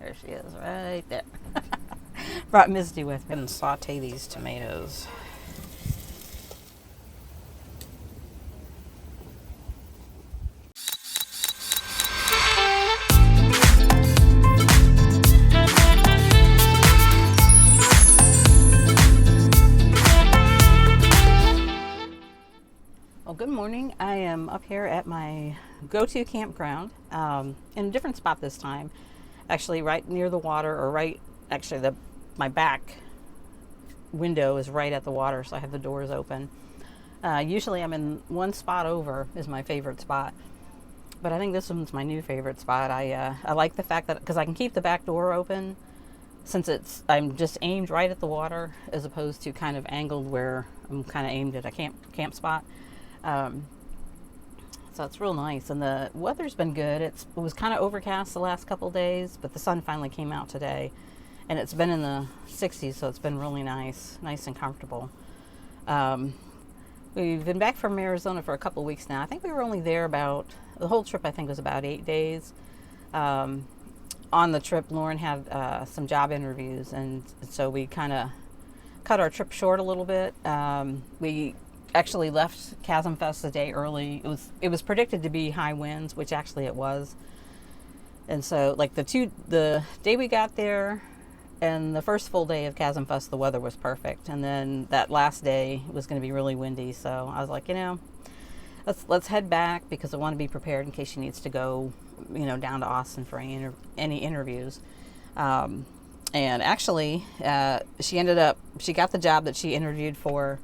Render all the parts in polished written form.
There she is, right there. Brought Misty with me. And saute these tomatoes. Well, good morning. I am up here at my go-to campground in a different spot this time. Actually, right near the water, or my back window is right at the water, so I have the doors open. Usually I'm in one spot over is my favorite spot, but I think this one's my new favorite spot. I like the fact that because I can keep the back door open, since I'm just aimed right at the water as opposed to kind of angled where I'm kind of aimed at a camp spot. So it's real nice, and the weather's been good. It was kind of overcast the last couple days, but the sun finally came out today, and it's been in the 60s, so it's been really nice and comfortable. We've been back from Arizona for a couple weeks now. I think we were only there the whole trip I think was about 8 days. On the trip, Lauren had some job interviews, and so we kind of cut our trip short a little bit. We actually left Chasm Fest a day early. It was predicted to be high winds, which actually it was. And so like the day we got there and the first full day of Chasm Fest, the weather was perfect. And then that last day was going to be really windy. So I was like, let's head back because I want to be prepared in case she needs to go, down to Austin for any interviews. And actually, she got the job that she interviewed for,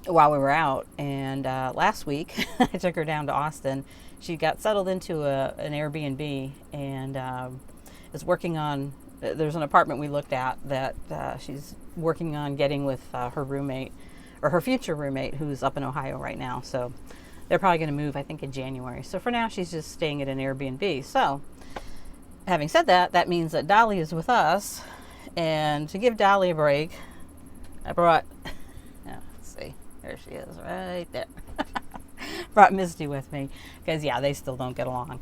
while we were out, and last week I took her down to Austin. She got settled into an Airbnb and is working on, there's an apartment we looked at that she's working on getting with her roommate, or her future roommate, who's up in Ohio right now. So they're probably going to move, I think, in January. So for now she's just staying at an Airbnb. So having said that, that means that Dolly is with us, and to give Dolly a break, I brought, let's see, there she is, right there. Brought Misty with me because, they still don't get along.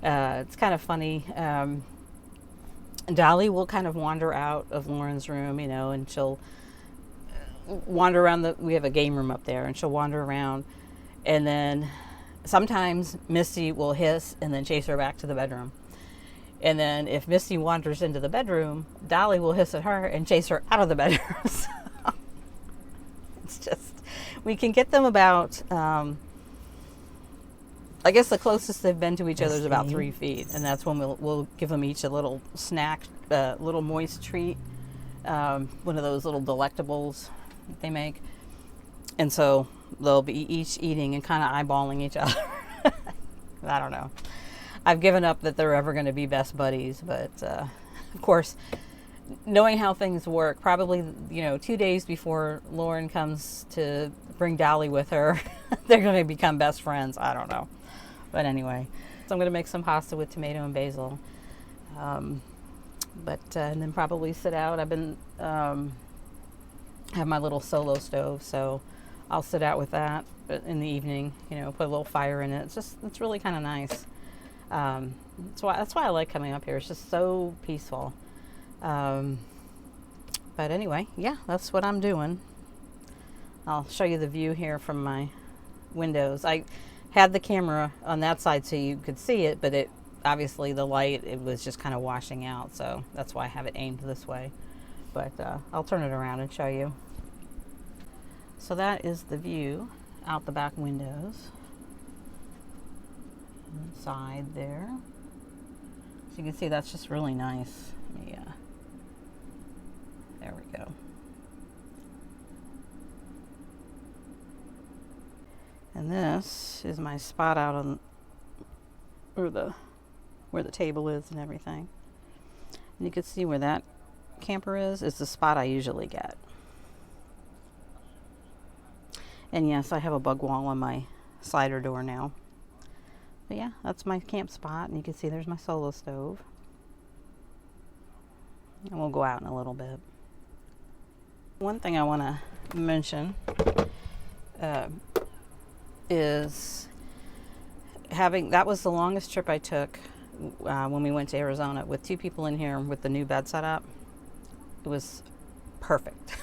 It's kind of funny. Dolly will kind of wander out of Lauren's room, and she'll wander around we have a game room up there, and she'll wander around, and then sometimes Misty will hiss and then chase her back to the bedroom. And then if Misty wanders into the bedroom, Dolly will hiss at her and chase her out of the bedroom. So it's just, we can get them about, I guess the closest they've been to each other is about 3 feet. And that's when we'll give them each a little snack, little moist treat, one of those little delectables they make. And so they'll be each eating and kind of eyeballing each other. I don't know. I've given up that they're ever going to be best buddies, but of course, knowing how things work, probably 2 days before Lauren comes to bring Dolly with her, they're going to become best friends. I don't know, but anyway, so I'm going to make some pasta with tomato and basil, and then probably sit out. I've been have my little solo stove, so I'll sit out with that in the evening. Put a little fire in it. It's really kind of nice. That's why I like coming up here. It's just so peaceful. But anyway, that's what I'm doing. I'll show you the view here from my windows. I had the camera on that side so you could see it, but obviously the light, it was just kind of washing out, so that's why I have it aimed this way. But I'll turn it around and show you. So that is the view out the back windows. Inside there. So you can see that's just really nice. There we go. And this is my spot out on where the table is and everything. And you can see where that camper is. It's the spot I usually get. And yes, I have a bug wall on my slider door now. But that's my camp spot, and you can see there's my solo stove. And we'll go out in a little bit. One thing I want to mention is that was the longest trip I took when we went to Arizona with 2 people in here with the new bed setup. It was perfect.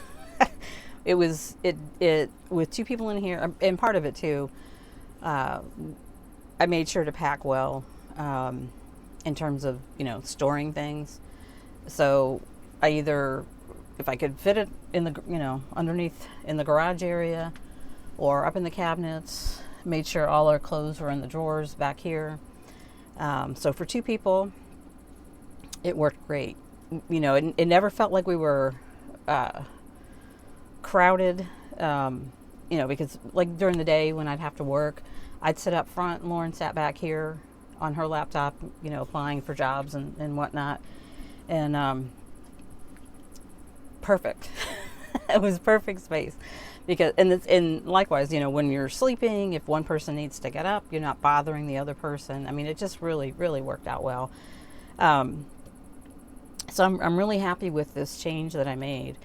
it with 2 people in here, and part of it too. I made sure to pack well, in terms of, storing things. So I either, if I could fit it in the, underneath in the garage area or up in the cabinets, made sure all our clothes were in the drawers back here. So for 2 people, it worked great. It never felt like we were crowded, because like during the day when I'd have to work, I'd sit up front, Lauren sat back here on her laptop, applying for jobs and whatnot. And perfect. It was perfect space. And likewise, when you're sleeping, if one person needs to get up, you're not bothering the other person. I mean, it just really, really worked out well. So I'm really happy with this change that I made.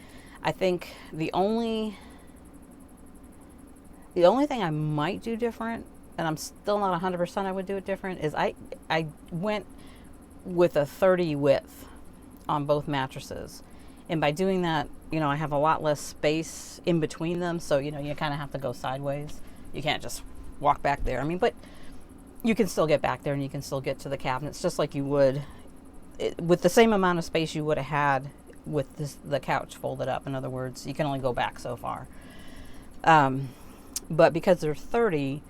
I think the only thing I might do different, and I'm still not 100% I would do it different, is I went with a 30 width on both mattresses. And by doing that, I have a lot less space in between them. So, you kind of have to go sideways. You can't just walk back there. I mean, but you can still get back there and you can still get to the cabinets just like you would with the same amount of space you would have had with the couch folded up. In other words, you can only go back so far. But because they're 30,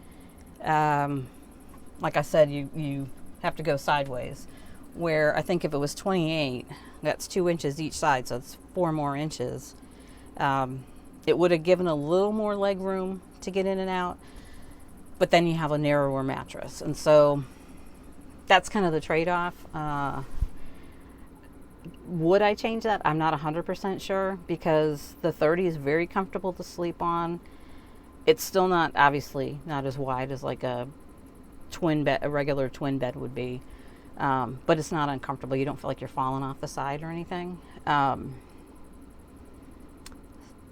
like I said, you have to go sideways. Where I think if it was 28, that's 2 inches each side, so it's 4 more inches. It would have given a little more leg room to get in and out, but then you have a narrower mattress. And so that's kind of the trade-off. Would I change that? I'm not 100% sure, because the 30 is very comfortable to sleep on. It's still not, obviously, not as wide as like a regular twin bed would be. But it's not uncomfortable. You don't feel like you're falling off the side or anything.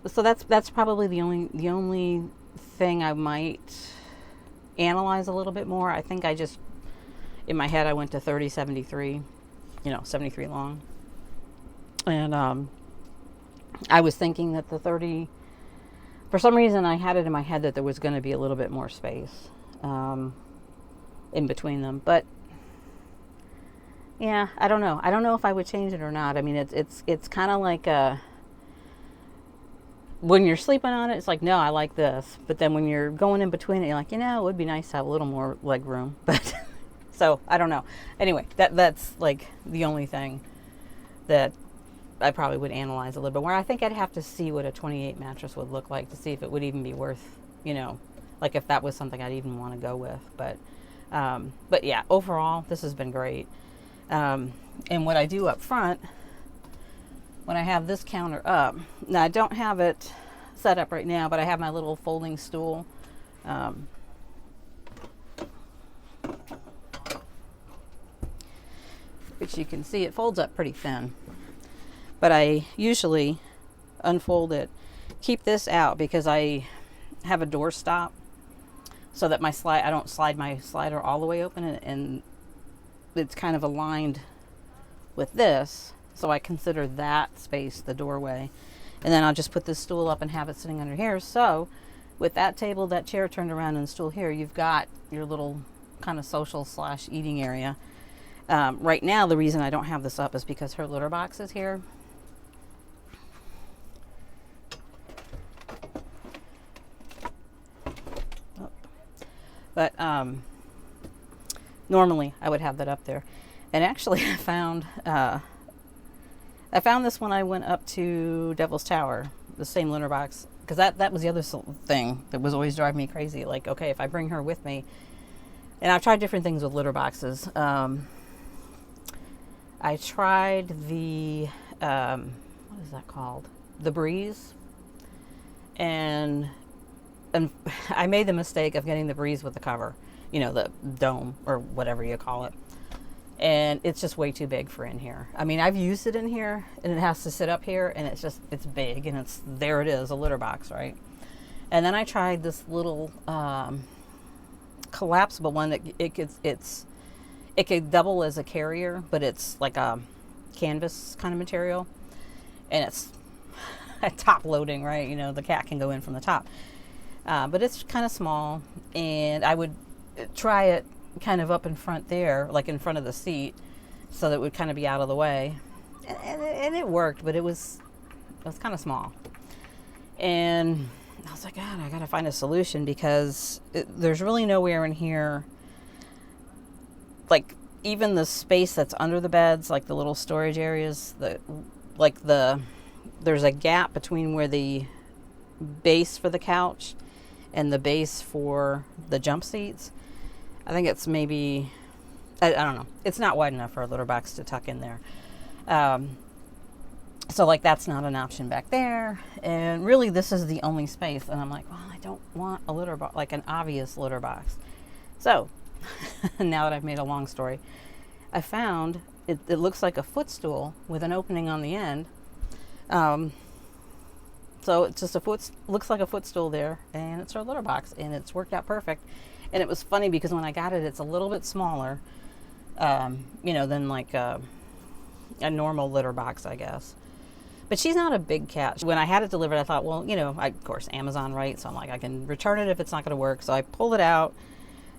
So that's probably the only thing I might analyze a little bit more. I think I just, in my head, I went to 30, 73, 73 long. And I was thinking that the 30, for some reason I had it in my head that there was going to be a little bit more space in between them. But yeah, I don't know. I don't know if I would change it or not. I mean, it's kind of like when you're sleeping on it, it's like, no, I like this. But then when you're going in between it, you're like, it would be nice to have a little more leg room. But so I don't know. Anyway, that's like the only thing that I probably would analyze a little bit. Where I think I'd have to see what a 28 mattress would look like to see if it would even be worth, like if that was something I'd even want to go with. But yeah, overall, this has been great. And what I do up front, when I have this counter up, now I don't have it set up right now, but I have my little folding stool. Which you can see it folds up pretty thin. But I usually unfold it, keep this out because I have a door stop so that I don't slide my slider all the way open, and it's kind of aligned with this, so I consider that space the doorway. And then I'll just put this stool up and have it sitting under here. So with that table, that chair turned around, and the stool here, you've got your little kind of social / eating area. Right now, the reason I don't have this up is because her litter box is here. But normally I would have that up there. And actually I found this when I went up to Devil's Tower, the same litter box, because that was the other thing that was always driving me crazy. Like, okay, if I bring her with me, and I've tried different things with litter boxes. I tried the, what is that called? The Breeze. And I made the mistake of getting the Breeze with the cover, the dome or whatever you call it. And it's just way too big for in here. I mean, I've used it in here and it has to sit up here, and it's big, and there it is, a litter box, right? And then I tried this little collapsible one that It could double as a carrier, but it's like a canvas kind of material, and it's top loading, right? You know, the cat can go in from the top. But it's kind of small, and I would try it kind of up in front there, like in front of the seat, so that it would kind of be out of the way. And it worked, but it was kind of small. And I was like, God, I got to find a solution, because there's really nowhere in here, like even the space that's under the beds, like the little storage areas, there's a gap between where the base for the couch and the base for the jump seats. I think it's maybe, I don't know. It's not wide enough for a litter box to tuck in there. So like that's not an option back there. And really this is the only space. And I'm like, well, I don't want a litter box, like an obvious litter box. So now that I've made a long story, I found it looks like a footstool with an opening on the end. So it's just looks like a footstool there, and it's our litter box, and it's worked out perfect. And it was funny because when I got it, it's a little bit smaller, than like a normal litter box, I guess. But she's not a big cat. When I had it delivered, I thought, well, of course, Amazon, right? So I'm like, I can return it if it's not going to work. So I pulled it out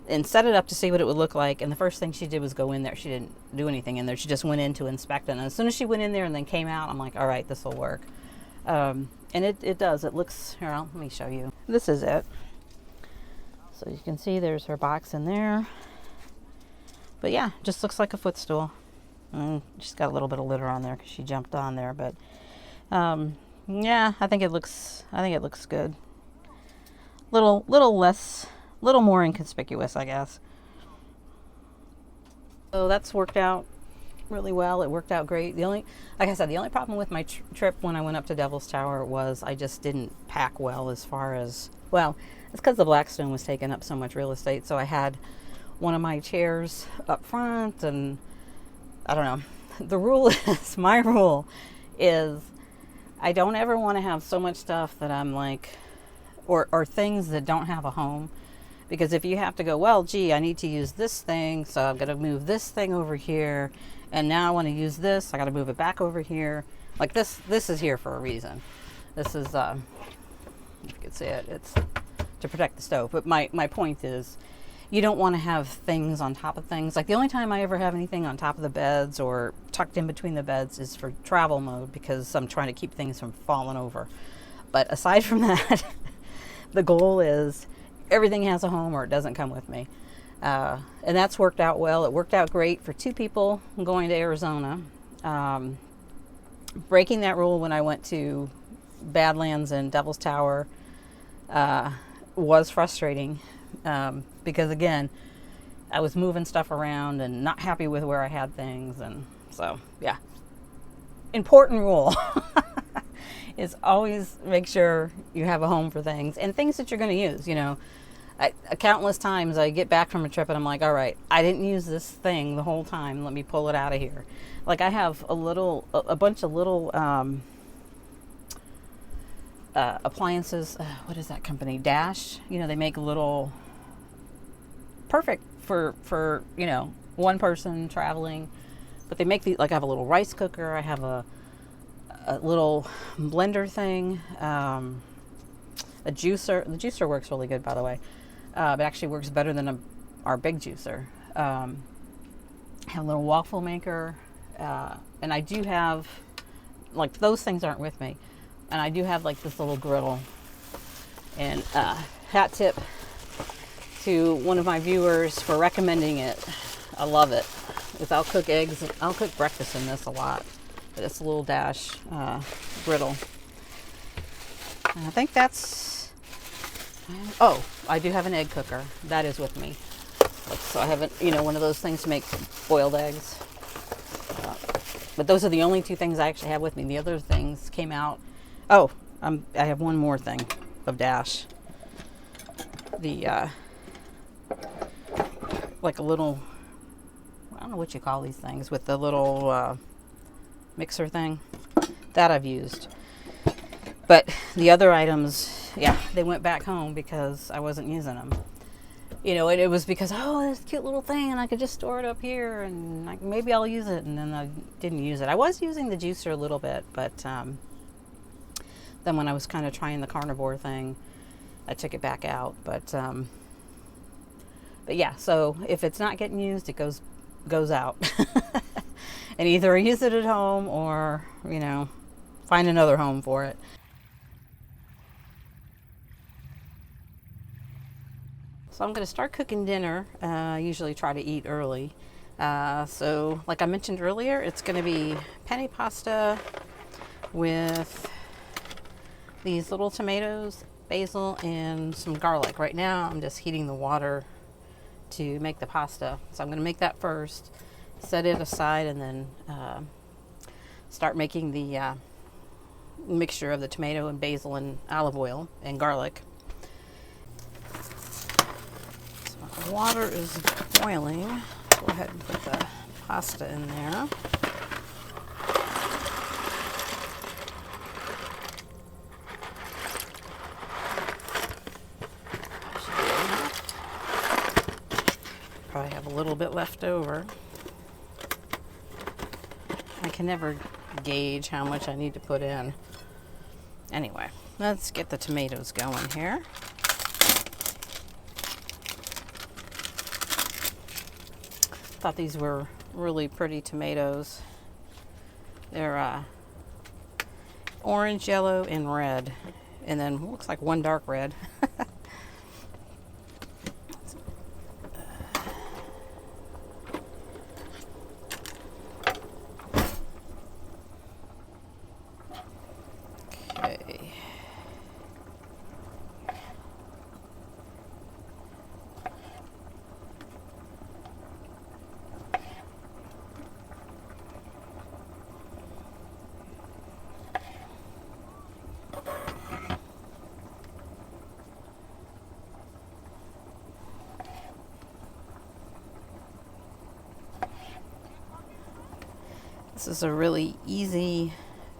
and set it up to see what it would look like. And the first thing she did was go in there. She didn't do anything in there. She just went in to inspect it. And as soon as she went in there and then came out, I'm like, all right, this will work. And it does. It looks, here, let me show you. This is it. So you can see there's her box in there. But yeah, just looks like a footstool. She's got a little bit of litter on there because she jumped on there. But yeah, I think it looks good. Little more inconspicuous, I guess. So that's worked out really well. It worked out great. Like I said, the only problem with my trip when I went up to Devil's Tower was I just didn't pack well as far as, well, it's because the Blackstone was taking up so much real estate. So I had one of my chairs up front, and I don't know. My rule is I don't ever want to have so much stuff that I'm like, or things that don't have a home. Because if you have to go, well, gee, I need to use this thing, so I'm going to move this thing over here, and now I want to use this, I got to move it back over here. Like this is here for a reason. This is, if you can see it, it's to protect the stove. But my point is, you don't want to have things on top of things. Like the only time I ever have anything on top of the beds or tucked in between the beds is for travel mode, because I'm trying to keep things from falling over. But aside from that, the goal is everything has a home or it doesn't come with me. And that's worked out well. It worked out great for 2 people going to Arizona. Breaking that rule when I went to Badlands and Devil's Tower was frustrating, because again, I was moving stuff around and not happy with where I had things. And so, yeah. Important rule is always make sure you have a home for things and things that you're going to use. Countless times I get back from a trip and I'm like, all right, I didn't use this thing the whole time. Let me pull it out of here. Like I have a bunch of little appliances. What is that company? Dash. They make little, perfect for one person traveling. But they make like I have a little rice cooker. I have a little blender thing. A juicer. The juicer works really good, by the way. It actually works better than our big juicer. I have a little waffle maker. And I do have, like, those things aren't with me. And I do have, like, this little griddle. And hat tip to one of my viewers for recommending it. I love it. I'll cook eggs. I'll cook breakfast in this a lot. But it's a little Dash griddle. And I think that's... Oh, I do have an egg cooker. That is with me. So I have one of those things to make boiled eggs. But those are the only 2 things I actually have with me. The other things came out. Oh, I have one more thing of Dash. The like a little, I don't know what you call these things, with the little mixer thing. That I've used. But the other items, yeah, they went back home because I wasn't using them. You know, and it was because, oh, this cute little thing, and I could just store it up here, and maybe I'll use it, and then I didn't use it. I was using the juicer a little bit, but then when I was kind of trying the carnivore thing, I took it back out. But yeah, so if it's not getting used, it goes out. And either I use it at home or, you know, find another home for it. So I'm going to start cooking dinner. I usually try to eat early. So like I mentioned earlier, it's going to be penne pasta with these little tomatoes, basil, and some garlic. Right now I'm just heating the water to make the pasta. So I'm going to make that first, set it aside, and then start making the mixture of the tomato and basil and olive oil and garlic. So my water is boiling. Go ahead and put the pasta in there. Probably have a little bit left over. I can never gauge how much I need to put in. Anyway, let's get the tomatoes going here. Thought these were really pretty tomatoes. They're orange, yellow, and red, and then looks like one dark red. Okay. This is a really easy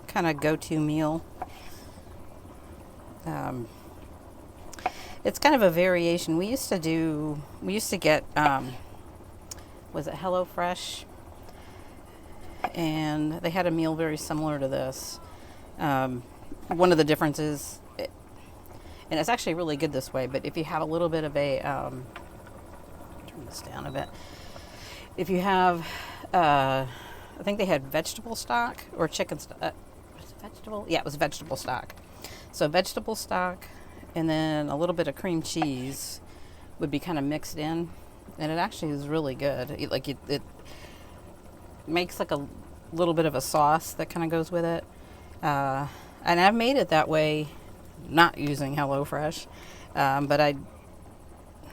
kind of go-to meal. It's kind of a variation. We used to get, was it HelloFresh? And they had a meal very similar to this. One of the differences, and it's actually really good this way, but if you have a little bit of a, turn this down a bit. If you have, I think they had vegetable stock or chicken stock. Was it vegetable? Yeah, it was vegetable stock. So vegetable stock and then a little bit of cream cheese would be kind of mixed in, and it actually is really good. It makes like a little bit of a sauce that kind of goes with it. And I've made it that way, not using HelloFresh, but I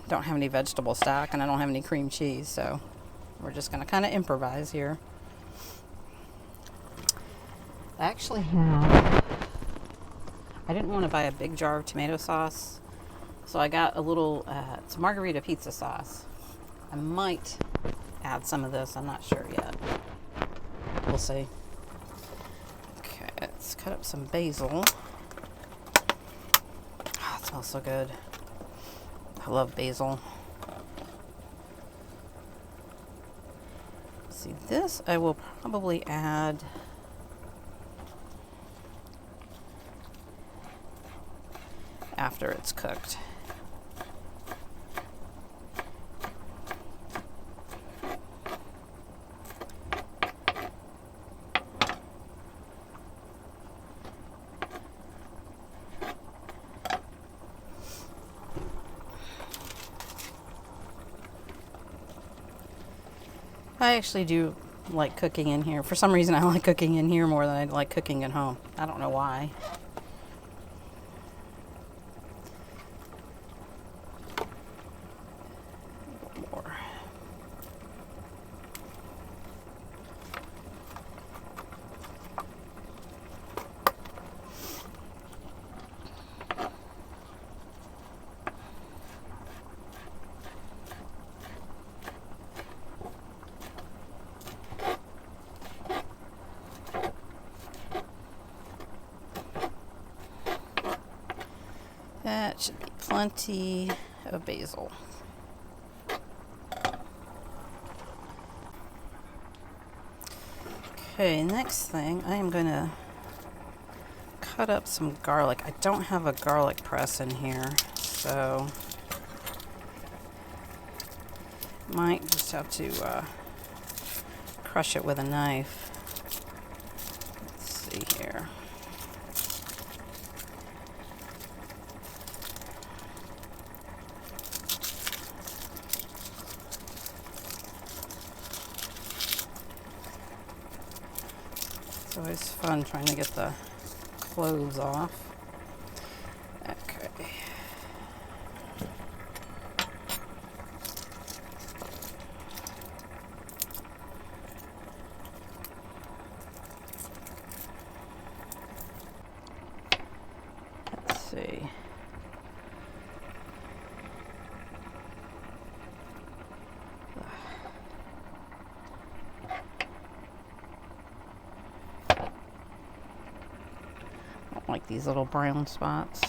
don't have any vegetable stock and I don't have any cream cheese, so we're just going to kind of improvise here. I actually have, I didn't want to buy a big jar of tomato sauce, so I got a little, it's margarita pizza sauce. I might add some of this, I'm not sure yet. We'll see. Okay, let's cut up some basil. Oh, it smells so good. I love basil. See, this I will probably add after it's cooked. I actually do like cooking in here. For some reason, I like cooking in here more than I like cooking at home. I don't know why. More. That should be plenty of basil. Okay, next thing, I am going to cut up some garlic. I don't have a garlic press in here, so might just have to crush it with a knife. Let's see here. It's always fun trying to get the cloves off. Okay. Let's see. Like these little brown spots.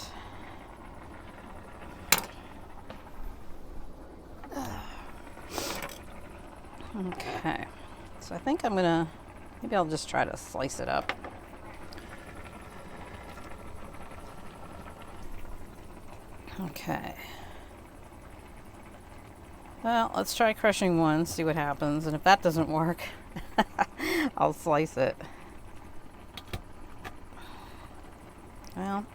Okay, so I think I'm gonna, maybe I'll just try to slice it up. Okay. Well, let's try crushing one, see what happens, and if that doesn't work, I'll slice it. Well,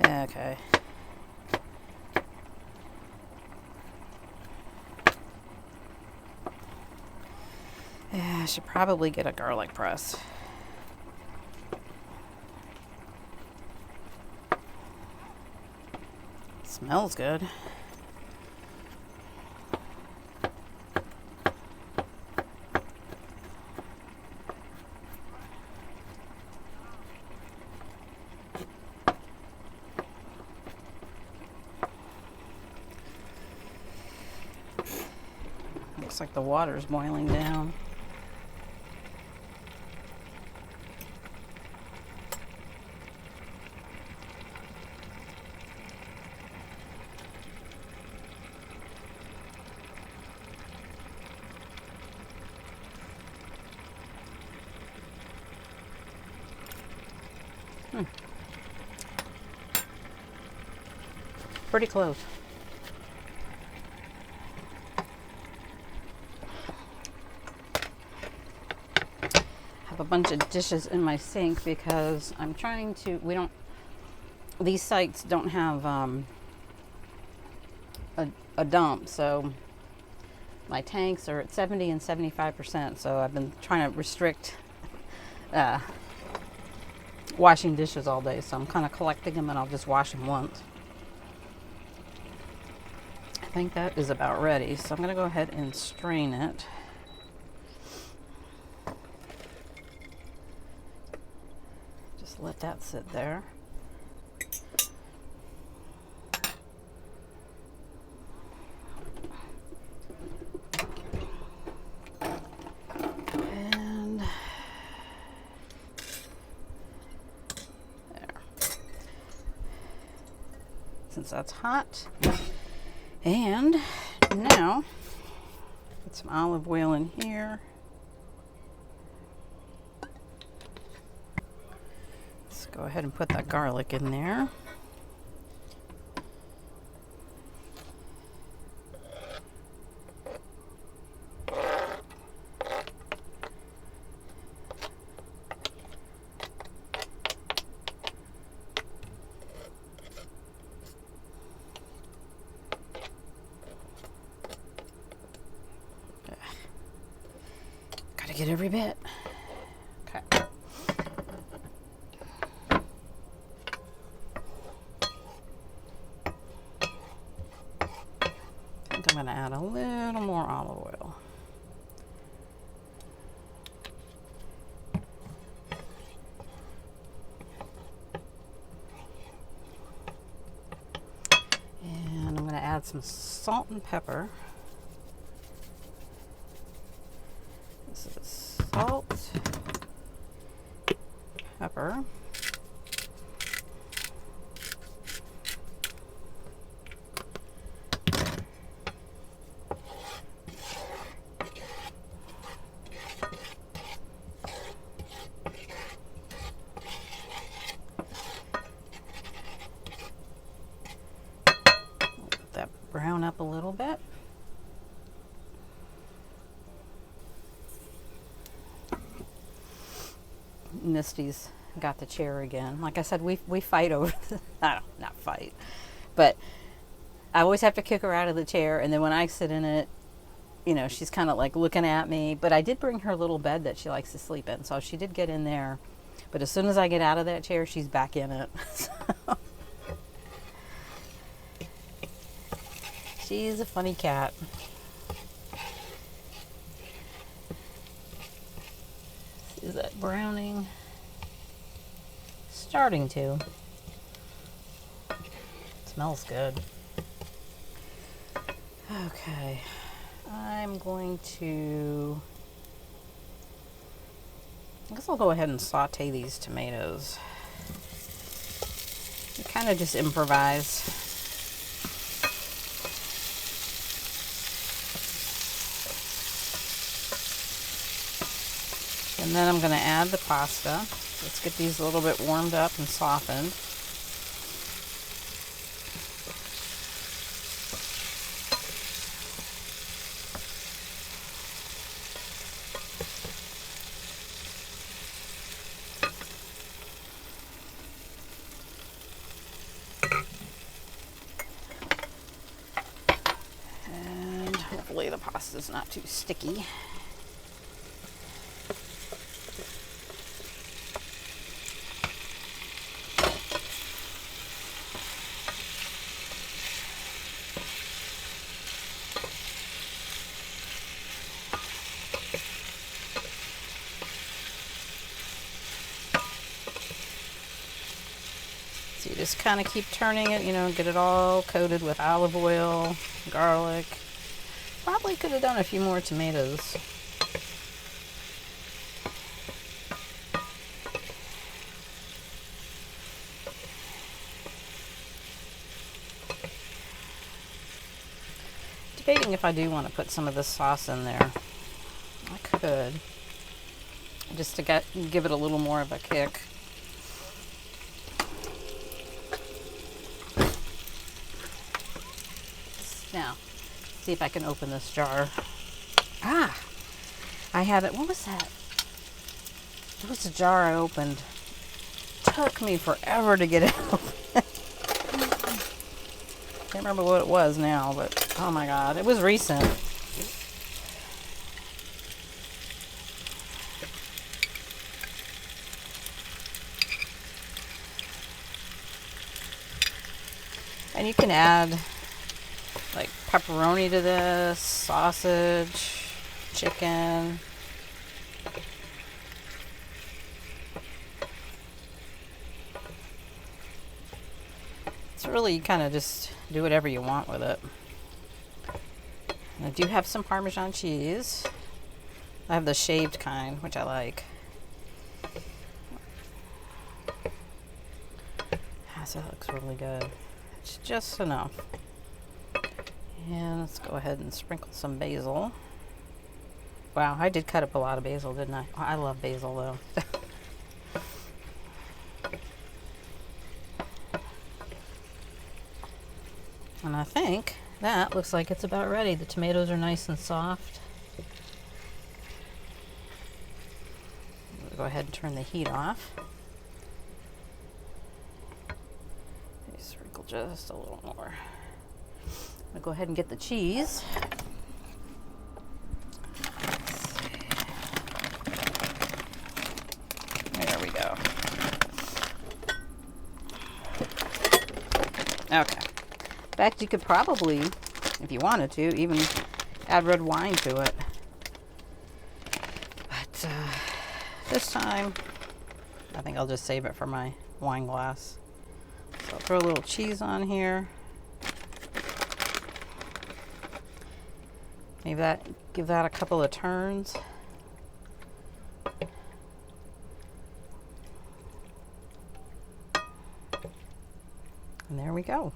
okay. Yeah, I should probably get a garlic press. Smells good. Looks like the water's boiling down. Pretty close. Have a bunch of dishes in my sink because I'm trying to, these sites don't have a dump, so my tanks are at 70 and 75%, so I've been trying to restrict washing dishes all day, so I'm kind of collecting them and I'll just wash them once. I think that is about ready, so I'm going to go ahead and strain it. Just let that sit there. And there. Since that's hot. And now, put some olive oil in here. Let's go ahead and put that garlic in there. Get every bit. Okay. I think I'm going to add a little more olive oil. And I'm going to add some salt and pepper. This is salt, pepper, little bit. Misty's got the chair again. Like I said, we fight over not fight, but I always have to kick her out of the chair, and then when I sit in it, you know, she's kind of like looking at me. But I did bring her little bed that she likes to sleep in, so she did get in there. But as soon as I get out of that chair, she's back in it. So, she's a funny cat. Is that browning? Starting to. Smells good. Okay. I'm going to, I guess I'll go ahead and saute these tomatoes. You kind of just improvise. And then I'm going to add the pasta. Let's get these a little bit warmed up and softened. And hopefully the pasta's not too sticky. So you just kind of keep turning it, you know, get it all coated with olive oil, garlic. Probably could have done a few more tomatoes. Debating if I do want to put some of this sauce in there. I could. Just to give it a little more of a kick. Now, see if I can open this jar. Ah! I had it. What was that? It was a jar I opened. Took me forever to get it open. Can't remember what it was now, but oh my god, it was recent. And you can add like pepperoni to this, sausage, chicken. It's really, you kind of just do whatever you want with it. And I do have some Parmesan cheese. I have the shaved kind, which I like. So that looks really good. It's just enough. And let's go ahead and sprinkle some basil. Wow, I did cut up a lot of basil, didn't I? Oh, I love basil though. And I think that looks like it's about ready. The tomatoes are nice and soft. We'll go ahead and turn the heat off. Sprinkle just a little more. I'm gonna go ahead and get the cheese. There we go. Okay. In fact, you could probably, if you wanted to, even add red wine to it. But this time, I think I'll just save it for my wine glass. So I'll throw a little cheese on here. Maybe give that a couple of turns. And there we go.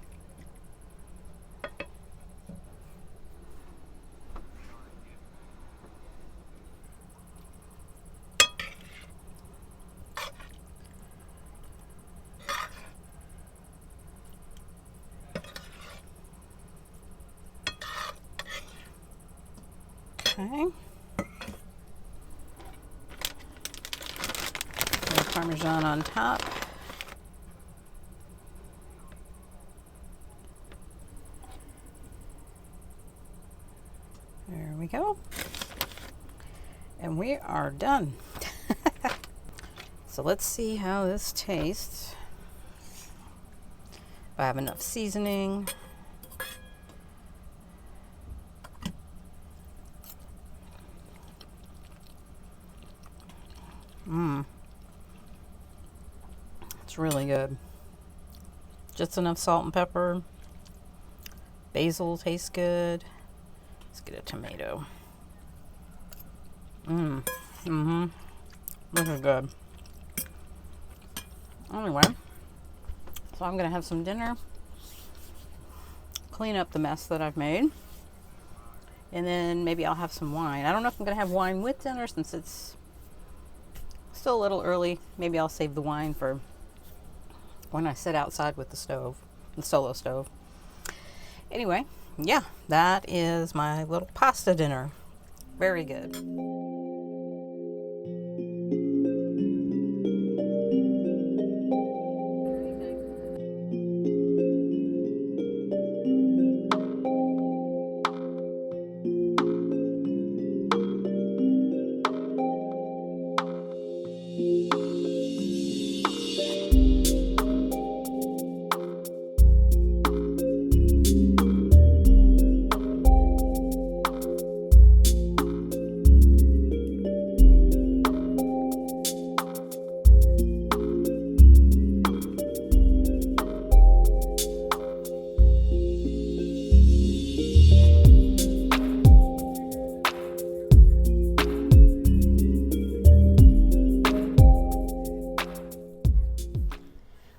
Okay. Parmesan on top. There we go. And we are done. So let's see how this tastes. If I have enough seasoning. It's really good. Just enough salt and pepper. Basil tastes good. Let's get a tomato. This is good. Anyway, so I'm gonna have some dinner, clean up the mess that I've made, and then maybe I'll have some wine. I don't know if I'm gonna have wine with dinner since it's still a little early. Maybe I'll save the wine for when I sit outside with the stove, the solo stove. Anyway, yeah, that is my little pasta dinner. Very good.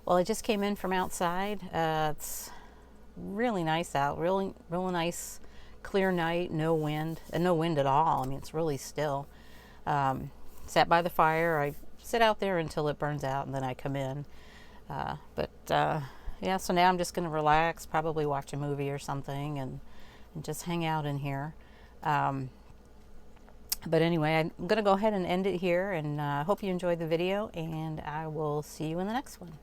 Well, I just came in from outside. It's really nice out. Really nice, clear night. No wind, and no wind at all. I mean, it's really still. Sat by the fire. I sit out there until it burns out, and then I come in. Yeah. So now I'm just going to relax, probably watch a movie or something, and just hang out in here. But anyway, I'm going to go ahead and end it here, and hope you enjoyed the video, and I will see you in the next one.